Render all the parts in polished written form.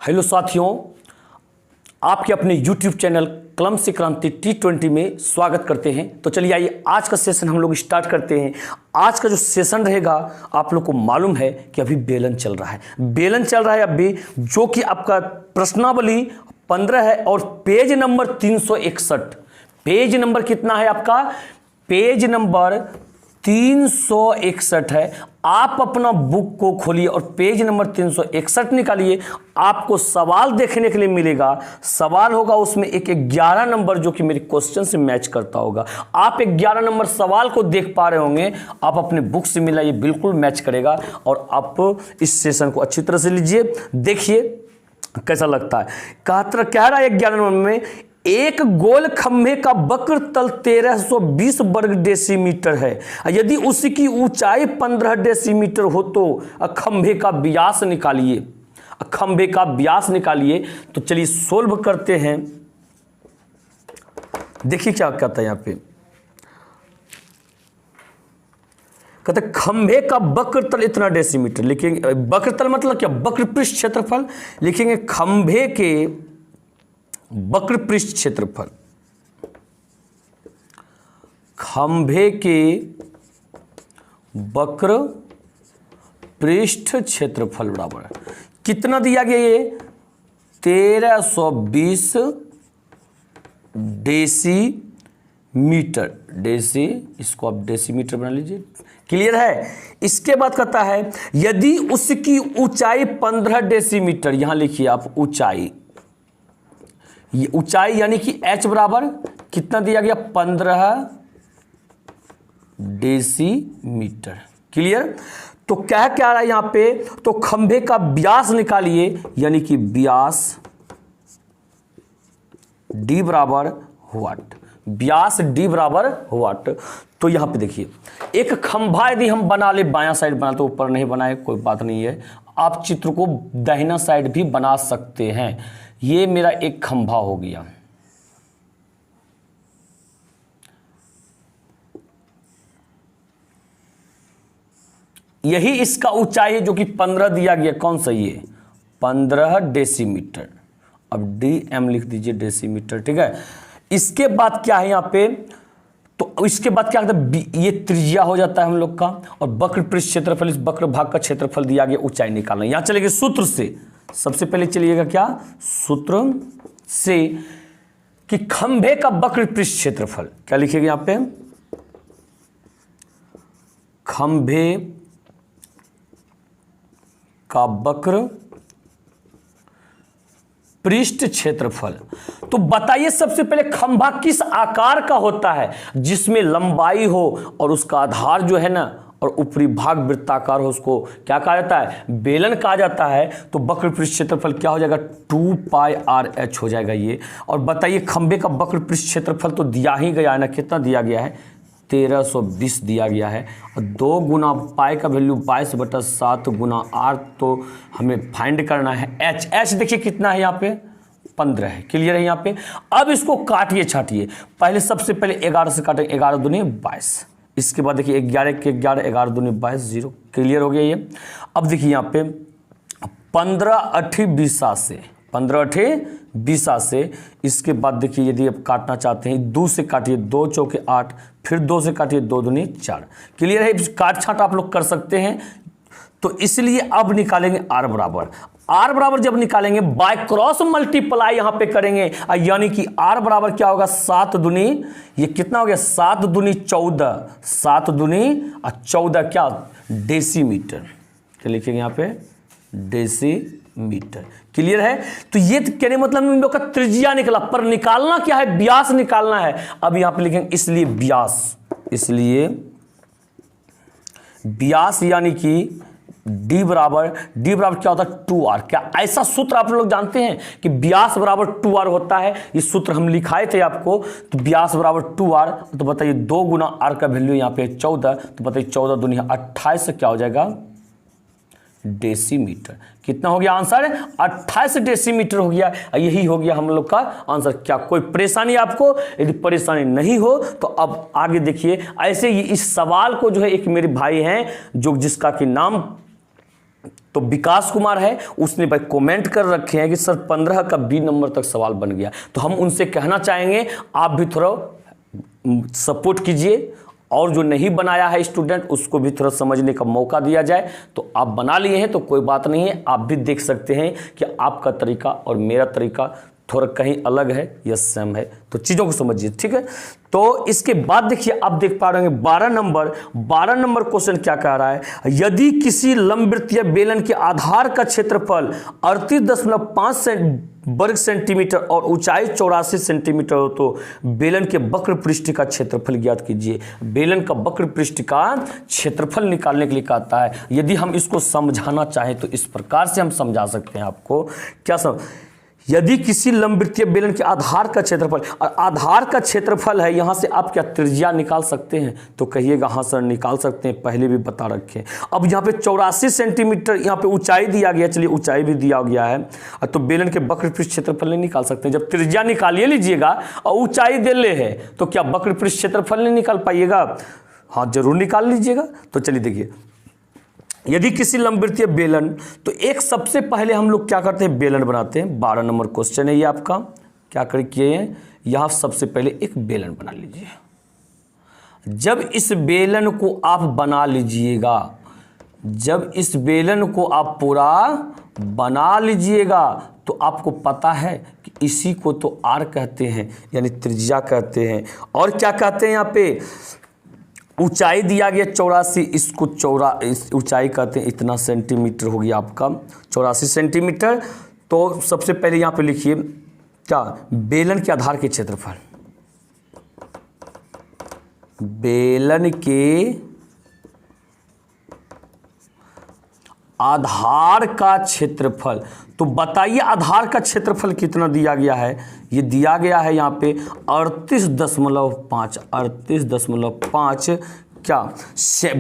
Hello साथियों, आपके अपने YouTube चैनल कलम से क्रांति T20 में स्वागत करते हैं। तो चलिए आइए आज का सेशन हम लोग स्टार्ट करते हैं। आज का जो सेशन रहेगा, आप लोग को मालूम है कि अभी बेलन चल रहा है, अभी जो कि आपका प्रश्नावली 15 है और पेज नंबर 361। पेज नंबर कितना है आपका? पेज नंबर 361 है। आप अपना बुक को खोलिए और पेज नंबर 361 निकालिए। आपको सवाल देखने के लिए मिलेगा। सवाल होगा उसमें एक 11 नंबर जो कि मेरे क्वेश्चन से मैच करता होगा। आप 11 नंबर सवाल को देख पा रहे होंगे, आप अपने बुक से मिलाइए, बिल्कुल मैच करेगा। और आप इस सेशन को अच्छी तरह से लीजिए, देखिए कैसा लगता है। कह रहा है 11 नंबर में, एक गोल खंभे का वक्र तल 1320 वर्ग डेसीमीटर है। यदि उसकी ऊंचाई 15 डेसीमीटर हो तो खंभे का व्यास निकालिए। तो चलिए सोल्व करते हैं। देखिए क्या कहता है यहां पे, कहते खंभे का वक्र तल इतना डेसीमीटर लिखेंगे। वक्र तल मतलब क्या? वक्र पृष्ठ क्षेत्रफल लिखेंगे। खंभे के वक्र पृष्ठ क्षेत्रफल, खंभे के वक्र पृष्ठ क्षेत्रफल बराबर कितना दिया गया? ये 1320 डेसीमीटर। इसको आप डेसीमीटर बना लीजिए। क्लियर है? इसके बाद कहता है यदि उसकी ऊंचाई 15 डेसीमीटर, यहां लिखिए आप ऊंचाई, ये ऊंचाई यानी कि h बराबर कितना दिया गया? 15 डेसीमीटर। क्लियर? तो क्या रहा है यहां पे? तो खंभे का व्यास निकालिए, यानी कि व्यास d बराबर व्हाट? व्यास d बराबर व्हाट? तो यहां पे देखिए, एक खंभा यदि हम बना ले, बायां साइड बना, तो ऊपर नहीं बनाए कोई बात नहीं है, आप चित्र को दाहिना साइड भी बना सकते हैं। ये मेरा एक खंभा हो गया। यही इसका ऊंचाई है जो कि 15 दिया गया। कौन सा? ये 15 डेसीमीटर। अब DM लिख दीजिए, डेसीमीटर। ठीक है। इसके बाद क्या है यहां पे? तो इसके बाद क्या कहता है? ये त्रिज्या हो जाता है हम लोग का, और वक्र पृष्ठ क्षेत्रफल, इस वक्र भाग का क्षेत्रफल दिया गया, ऊंचाई निकालना। यहां चलेंगे सूत्र से। सबसे पहले चलिएगा क्या? सूत्र से कि खंभे का वक्र पृष्ठ क्षेत्रफल क्या लिखेगा यहां पे? खंभे का वक्र पृष्ठ क्षेत्रफल। तो बताइए सबसे पहले खंभा किस आकार का होता है? जिसमें लंबाई हो और उसका आधार जो है ना, और ऊपरी भाग वृत्ताकार हो, उसको क्या कहा जाता है? बेलन कहा जाता है। तो वक्र पृष्ठ क्षेत्रफल क्या हो जाएगा? 2πRh हो जाएगा ये। और बताइए खंभे का वक्र पृष्ठ क्षेत्रफल तो दिया ही गया है ना, कितना दिया गया है? 1320 दिया गया है। और 2 गुना पाई का वैल्यू 22/7 गुना r, तो हमें फाइंड करना है h देखिए कितना है यहाँ पे? 15 है। क्लियर है यहाँ पे? अब इसको काटिए छाटिए। पहले सबसे पहले 11 से काटें, 11 दूनी 22। इसके बाद देखिए 11 के 11, 11 दूनी 22, 0। क्लियर हो गया ये। अब देखिए यहाँ पे 15 8 20 से, 15 8 20 से। इसके बाद देखिए यदि आप काटना चाहते हैं, 2 से काटिए, 2 चौके 8, फिर 2 से काटिए, 2 दूनी 4। क्लियर है? काट छाट आप लोग कर सकते हैं। तो इसलिए अब निकालेंगे r बराबर जब निकालेंगे बाय क्रॉस मल्टीप्लाई यहां पे करेंगे, यानी कि r बराबर क्या होगा? 7 दूनी, ये कितना हो गया? 7 दूनी 14, 7 दूनी 14 क्या? डेसीमीटर। क्या लिखेंगे यहां पे? डेसीमीटर। क्लियर है? तो ये कहने मतलब हम लोग का त्रिज्या निकला, पर निकालना क्या है? व्यास निकालना है। अब यहां पे लिखेंगे इसलिए व्यास यानी कि d बराबर क्या होता है? 2r। क्या ऐसा सूत्र आप लोग जानते हैं कि व्यास बराबर 2r होता है? ये सूत्र हम लिखाए थे आपको। तो व्यास बराबर 2r, तो बताइए 2 गुना r का वैल्यू यहाँ पे 14, तो बताइए 14 दूनी 28 क्या हो जाएगा? डेसीमीटर। कितना हो गया आंसर? 28 डेसीमीटर हो गया। यही हो गया हम लोग का आंसर। क्या कोई परेशानी आपको? यदि परेशानी नहीं हो तो अब आगे देखिए। ऐसे ही इस सवाल को जो है एक मेरे भाई हैं जो जिसका कि नाम तो विकास कुमार है, उसने भाई कमेंट कर रखे हैं कि सर 15 का बी नंबर तक सवाल बन गया। तो हम उनसे कहना चाहेंगे आप भी थोड़ा सपोर्ट कीजिए, और जो नहीं बनाया है स्टूडेंट उसको भी थोड़ा समझने का मौका दिया जाए। तो आप बना लिए हैं तो कोई बात नहीं है, आप भी देख सकते हैं कि आपका तरीका और मेरा तरीका थोड़ा कहीं अलग है या सेम है, तो चीज़ों को समझिए, ठीक है। तो इसके बाद देखिए आप देख पा रहे हैं 12 नंबर क्वेश्चन क्या कह रहा है, यदि किसी लंबवृत्तीय बेलन के आधार का क्षेत्रफल 38.5 वर्ग सेंटीमीटर और ऊंचाई 84 सेंटीमीटर हो तो बेलन के वक्र पृष्ठ का क्षेत्रफल ज्ञात कीजिए। बेलन का वक्र पृष्ठ का क्षेत्रफल निकालने के लिए कहता है। यदि हम इसको समझाना चाहें तो इस प्रकार से हम समझा सकते हैं आपको, क्या यदि किसी लंबवृत्तीय बेलन के आधार का क्षेत्रफल, और आधार का क्षेत्रफल है, यहाँ से आप क्या त्रिज्या निकाल सकते हैं, तो कहिएगा हाँ सर निकाल सकते हैं, पहले भी बता रखे। अब यहाँ पे 84 सेंटीमीटर यहाँ पे ऊंचाई दिया गया, चलिए ऊंचाई भी दिया गया है, तो बेलन के वक्र पृष्ठ क्षेत्रफल नहीं निकाल सकते। जब त्रिज्या निकालिए लीजिएगा और ऊंचाई दे ले है तो क्या वक्र पृष्ठ क्षेत्रफल नहीं निकाल पाइएगा? हाँ जरूर निकाल लीजिएगा। तो चलिए देखिए, यदि किसी लंबवृत्तीय बेलन, तो एक सबसे पहले हम लोग क्या करते हैं, बेलन बनाते हैं। 12 नंबर क्वेश्चन है ये आपका, क्या कर किए हैं, यहाँ सबसे पहले एक बेलन बना लीजिए। जब इस बेलन को आप बना लीजिएगा, जब इस बेलन को आप पूरा बना लीजिएगा तो आपको पता है कि इसी को तो आर कहते हैं, यानी त्रिज्या कहते हैं। और क्या कहते हैं, यहाँ पे ऊंचाई दिया गया 84, इसको ऊंचाई कहते हैं, इतना सेंटीमीटर हो गया आपका 84 सेंटीमीटर। तो सबसे पहले यहाँ पे लिखिए क्या, बेलन के आधार के क्षेत्रफल, बेलन के आधार का क्षेत्रफल। तो बताइए आधार का क्षेत्रफल कितना दिया गया है, ये दिया गया है यहाँ पे 38.5 क्या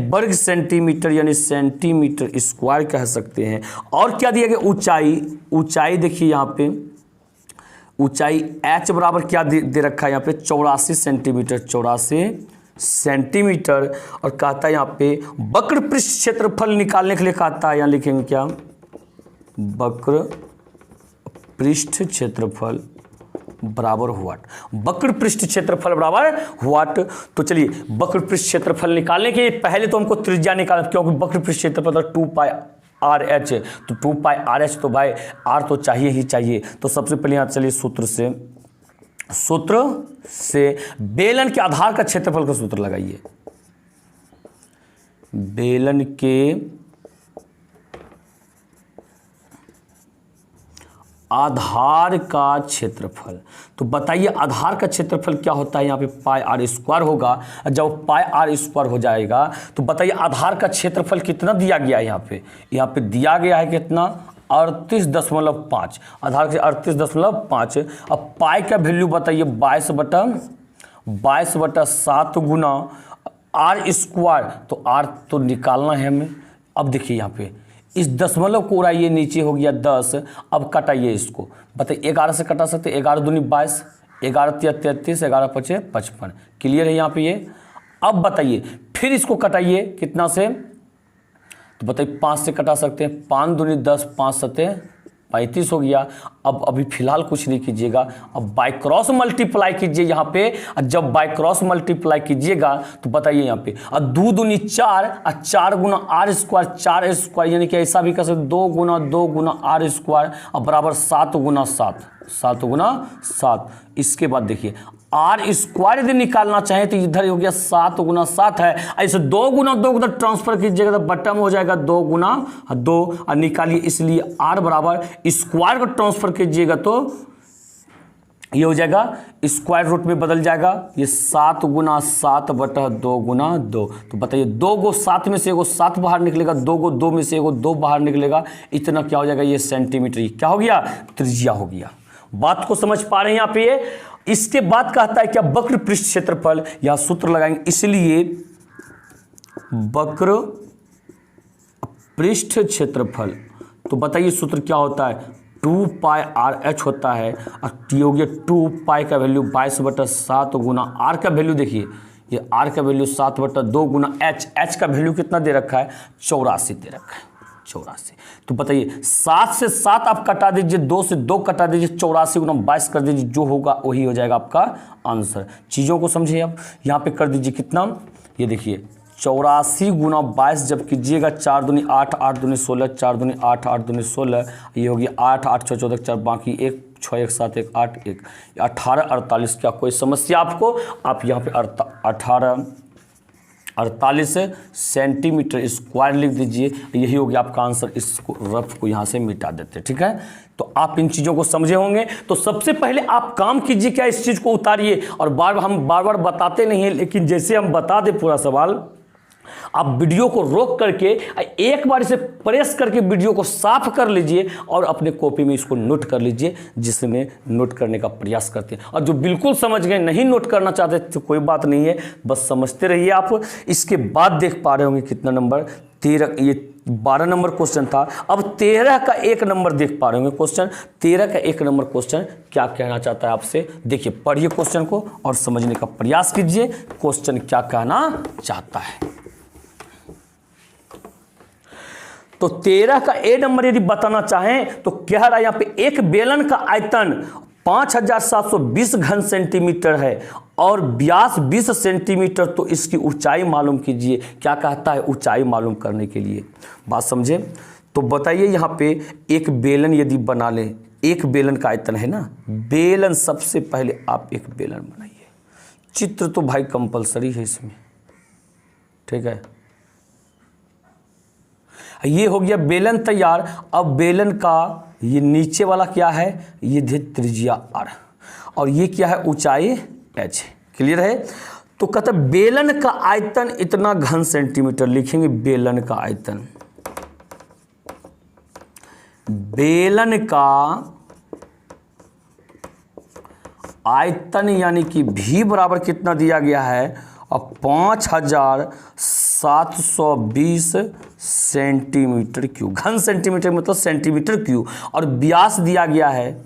वर्ग सेंटीमीटर, यानी सेंटीमीटर स्क्वायर कह सकते हैं। और क्या दिया गया, ऊंचाई देखिए यहाँ पे ऊंचाई h बराबर क्या दे रखा है यहाँ पे 84 सेंटीमीटर। और कहता है यहाँ पे वक्र पृष्ठ क्षेत्रफल निकालने के लिए कहता है, यहाँ लिखेंगे क्या, वक्र पृष्ठ क्षेत्रफल बराबर व्हाट, वक्र पृष्ठ क्षेत्रफल बराबर व्हाट। तो चलिए वक्र पृष्ठ क्षेत्रफल निकालने के पहले तो हमको त्रिज्या निकालना, क्योंकि वक्र पृष्ठ क्षेत्रफल 2πr/h, तो 2πr/h तो भाई r तो चाहिए ही चाहिए। तो सबसे पहले यहाँ चलिए सूत्र से बेलन के आधार का क्षेत्रफल का सूत्र लगाइए। बेलन के आधार का क्षेत्रफल, तो बताइए आधार का क्षेत्रफल क्या होता है, यहाँ पे πr² होगा। जब πr² हो जाएगा तो बताइए आधार का क्षेत्रफल कितना दिया गया है, यहाँ पे दिया गया है कितना 38.5, आधार के 38.5। अब पाई का वैल्यू बताइए 22/7 गुना r², तो r तो निकालना है हमें। अब देखिए यहाँ पे इस दशमलव को उड़ाइए, नीचे हो गया 10। अब कटाइए इसको, बताइए 11 से कटा सकते, 11 दूनी 22, 11 तिया 33, 11 पचे 55। क्लियर है यहाँ पे ये। अब बताइए फिर इसको कटाइए कितना से, तो बताइए 5 से कटा सकते हैं, 5 दूनी 10, 5 सते 35 हो गया। अब अभी फिलहाल कुछ नहीं कीजिएगा, अब बाय क्रॉस मल्टीप्लाई कीजिए यहाँ पे। जब बाय क्रॉस मल्टीप्लाई कीजिएगा तो बताइए यहाँ पे 2 दूनी 4, 4 गुना r², 4 यानी कि ऐसा भी कर सकते 2 गुना r² अब बराबर 7 गुना 7। इसके बाद देखिए r² यदि निकालना चाहें तो इधर हो गया 7 गुना 7 है, ऐसे 2 गुना ट्रांसफर कीजिएगा तो बटन हो जाएगा 2 गुना 2 और निकालिए, इसलिए r बराबर स्क्वायर को ट्रांसफर कीजिएगा तो ये हो जाएगा स्क्वायर रूट में बदल जाएगा, ये 7 गुना 7 बटा 2 गुना 2। तो बताइए 2 गो 7 में से एगो 7 बाहर निकलेगा, 2 गो 2 में से एगो 2 बाहर निकलेगा, इतना क्या हो जाएगा, ये सेंटीमीटर क्या हो गया, त्रिज्या हो गया। बात को समझ पा रहे हैं यहाँ पे ये। इसके बाद कहता है क्या, वक्र पृष्ठ क्षेत्रफल, यह सूत्र लगाएंगे, इसलिए वक्र पृष्ठ क्षेत्रफल। तो बताइए सूत्र क्या होता है, 2πr/h होता है, और टी हो गया 2π का वैल्यू 22/7 गुना r का वैल्यू देखिए, ये r का वैल्यू 7/2 गुना h का वैल्यू कितना दे रखा है, 84 दे रखा है, 84। तो बताइए 7 से 7 आप कटा दीजिए, 2 से 2 कटा दीजिए, 84 गुना 22 कर दीजिए, जो होगा वही हो जाएगा आपका आंसर। चीज़ों को समझिए आप, यहाँ पे कर दीजिए कितना, ये देखिए 84 गुना 22 जब कीजिएगा, 4 दूनी 8, 8 दूनी 16, 4 दूनी 8, 8 दूनी 16, ये होगी 8, 8 6 14 4, बाकी 1 6 1 7 1 8 1 18 48। क्या कोई समस्या आपको? आप यहाँ पे 48 सेंटीमीटर स्क्वायर लिख दीजिए, यही हो गया आपका आंसर। इसको रफ को यहाँ से मिटा देते, ठीक है। तो आप इन चीज़ों को समझे होंगे। तो सबसे पहले आप काम कीजिए, क्या इस चीज़ को उतारिए। और हम बार बार बताते नहीं हैं, लेकिन जैसे हम बता दें पूरा सवाल, आप वीडियो को रोक करके एक बार इसे प्रेस करके वीडियो को साफ कर लीजिए और अपने कॉपी में इसको नोट कर लीजिए, जिसमें नोट करने का प्रयास करते हैं। और जो बिल्कुल समझ गए, नहीं नोट करना चाहते तो कोई बात नहीं है, बस समझते रहिए आप। इसके बाद देख पा रहे होंगे कितना नंबर, 13, ये 12 नंबर क्वेश्चन था। अब 13 का 1 नंबर देख पा रहे होंगे क्वेश्चन। 13 का 1 नंबर क्वेश्चन क्या कहना चाहता है आपसे, देखिए पढ़िए क्वेश्चन को और समझने का प्रयास कीजिए क्वेश्चन क्या कहना चाहता है। तो 13 का ए नंबर यदि बताना चाहें तो कह रहा है यहाँ पे एक बेलन का आयतन 5720 घन सेंटीमीटर है और व्यास 20 सेंटीमीटर, तो इसकी ऊंचाई मालूम कीजिए। क्या कहता है ऊंचाई मालूम करने के लिए, बात समझे। तो बताइए यहाँ पे एक बेलन यदि बना लें, एक बेलन का आयतन है ना, बेलन, सबसे पहले आप एक बेलन बनाइए। चित्र तो भाई कंपलसरी है इसमें, ठीक है। ये हो गया बेलन तैयार। अब बेलन का ये नीचे वाला क्या है, ये त्रिज्या r और ये क्या है, ऊंचाई h। क्लियर है। तो कहते हैं बेलन का आयतन इतना घन सेंटीमीटर, लिखेंगे बेलन का आयतन। बेलन का आयतन यानी कि v बराबर कितना दिया गया है, और 5720 सेंटीमीटर क्यूब। घन सेंटीमीटर मतलब सेंटीमीटर क्यूब, और व्यास दिया गया है,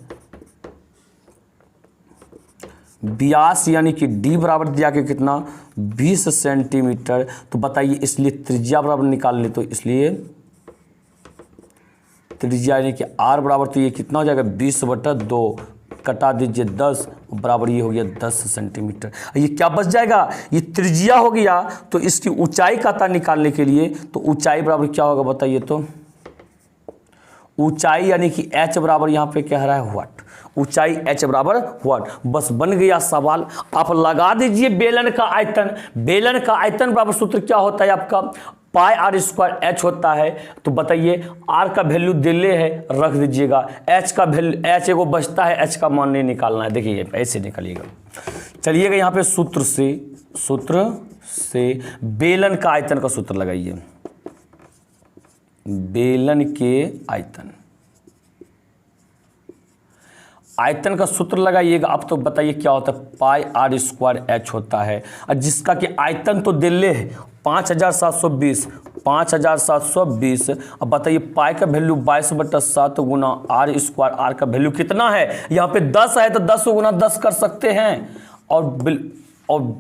व्यास यानी कि d बराबर दिया गया कितना, 20 सेंटीमीटर। तो बताइए इसलिए त्रिज्या बराबर निकाल ले, तो इसलिए त्रिज्या यानी कि r बराबर, तो ये कितना हो जाएगा 20/2, कटा दीजिए 10, बराबर ये हो गया 10 सेंटीमीटर। ये क्या बच जाएगा, ये त्रिज्या हो गया। तो इसकी ऊंचाई का पता निकालने के लिए, तो ऊंचाई बराबर क्या होगा बताइए, तो ऊंचाई यानी कि h बराबर यहाँ पे कह रहा है व्हाट, ऊंचाई h बराबर व्हाट। बस बन गया सवाल। आप लगा दीजिए बेलन का आयतन। बेलन का आयतन बराबर सूत्र क्या होता है आपका, पाई r स्क्वायर h होता है। तो बताइए r का वैल्यू दिले है, रख दीजिएगा। h का वैल्यू, h एगो बचता है, h का मान नहीं निकालना है, देखिए ऐसे निकालिएगा। चलिएगा यहाँ पे सूत्र से बेलन का आयतन का सूत्र लगाइए। बेलन के आयतन का सूत्र लगाइएगा। अब तो बताइए क्या होता है, पाई r स्क्वायर h होता है, और जिसका कि आयतन तो दिले है 5720। अब बताइए पाई का वैल्यू 22/7 गुना r स्क्वायर, r का वैल्यू कितना है, यहाँ पे 10 है तो 10 गुना 10 कर सकते हैं, और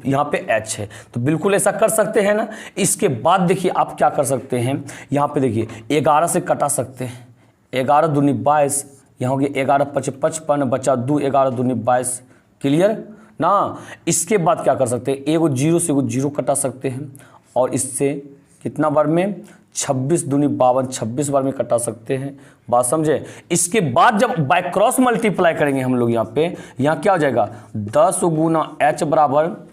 यहाँ पे h है, तो बिल्कुल ऐसा कर सकते हैं ना। इसके बाद देखिए आप क्या कर सकते हैं, यहाँ पे देखिए 11 से कटा सकते हैं, 11 दूनी 22, यहाँ हो गया 11 5 55, बचा 2, 11 दूनी 22। क्लियर ना। इसके बाद क्या कर सकते हैं, एगो जीरो से एगो जीरो कटा सकते हैं, और इससे कितना बार में 26 दूनी 52, 26 बार में कटा सकते हैं, बात समझे। इसके बाद जब बाय क्रॉस मल्टीप्लाई करेंगे हम लोग यहाँ पे, यहाँ क्या हो जाएगा 10 गुना h बराबर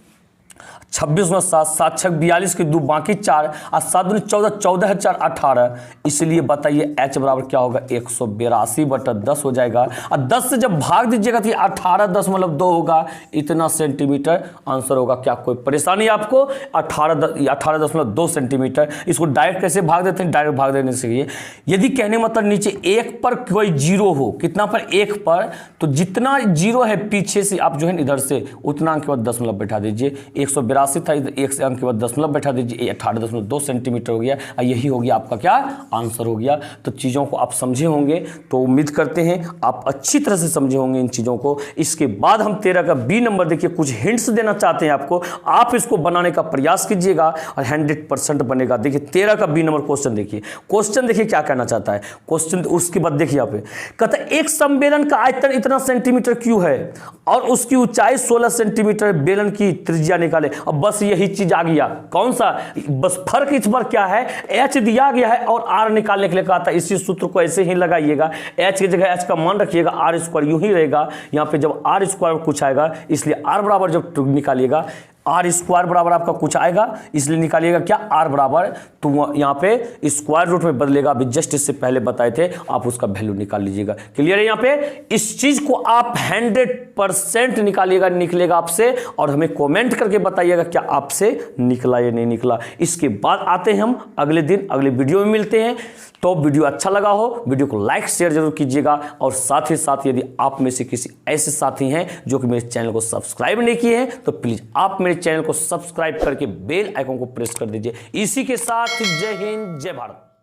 26 गुना 7, 7 6 42 के 2 बाकी 4, और 7 दूनी 14, 14 है 4 18। इसलिए बताइए h बराबर क्या होगा, 182/10 हो जाएगा। और 10 से जब भाग दीजिएगा तो 18 10 मतलब 2 होगा, इतना सेंटीमीटर आंसर होगा। क्या कोई परेशानी आपको, 18.2 सेंटीमीटर। इसको डायरेक्ट कैसे भाग देते हैं, डायरेक्ट भाग देने से यदि कहने मतलब नीचे 1 पर कोई जीरो हो, कितना पर 1 पर, तो जितना जीरो है पीछे से आप जो है इधर से उतना के बाद 10 मतलब बैठा दीजिए, 182 83 था, एक से अंक के बाद दशमलव बैठा दीजिए, 18.2 सेंटीमीटर हो गया। यही हो गया आपका क्या आंसर हो गया। तो चीज़ों को आप समझे होंगे, तो उम्मीद करते हैं आप अच्छी तरह से समझे होंगे इन चीज़ों को। इसके बाद हम 13 का बी नंबर देखिए, कुछ हिंट्स देना चाहते हैं आपको, आप इसको बनाने का प्रयास कीजिएगा और 100% बनेगा। देखिए 13 का बी नंबर क्वेश्चन देखिए, क्वेश्चन देखिए क्या कहना चाहता है क्वेश्चन। उसके बाद देखिए यहाँ पे कहता है एक सम्मेलन का आयतन इतना सेंटीमीटर क्यों है और उसकी ऊंचाई 16 सेंटीमीटर, बेलन की त्रिज्या निकाले। अब बस यही चीज आ गया, कौन सा, बस फर्क इस बार क्या है, एच दिया गया है और आर निकालने के लिए कहा था। इसी सूत्र को ऐसे ही लगाइएगा, एच की जगह एच का मान रखिएगा, आर स्क्वायर यूं ही रहेगा। यहाँ पे जब आर स्क्वायर कुछ आएगा, इसलिए आर बराबर जब निकालिएगा, आर स्क्वायर बराबर आपका कुछ आएगा, इसलिए निकालिएगा क्या, आर बराबर, तो यहाँ पे स्क्वायर रूट में बदलेगा। अभी जस्ट इससे पहले बताए थे, आप उसका वैल्यू निकाल लीजिएगा। क्लियर है। यहाँ पे इस चीज को आप 100% निकालिएगा, निकलेगा आपसे, और हमें कमेंट करके बताइएगा क्या आपसे निकला या नहीं निकला। इसके बाद आते हैं हम अगले दिन अगले वीडियो में मिलते हैं। तो वीडियो अच्छा लगा हो, वीडियो को लाइक शेयर जरूर कीजिएगा, और साथ ही साथ यदि आप में से किसी ऐसे साथी हैं जो कि मेरे चैनल को सब्सक्राइब नहीं किए हैं, तो प्लीज आप मेरे चैनल को सब्सक्राइब करके बेल आइकन को प्रेस कर दीजिए। इसी के साथ जय हिंद जय भारत।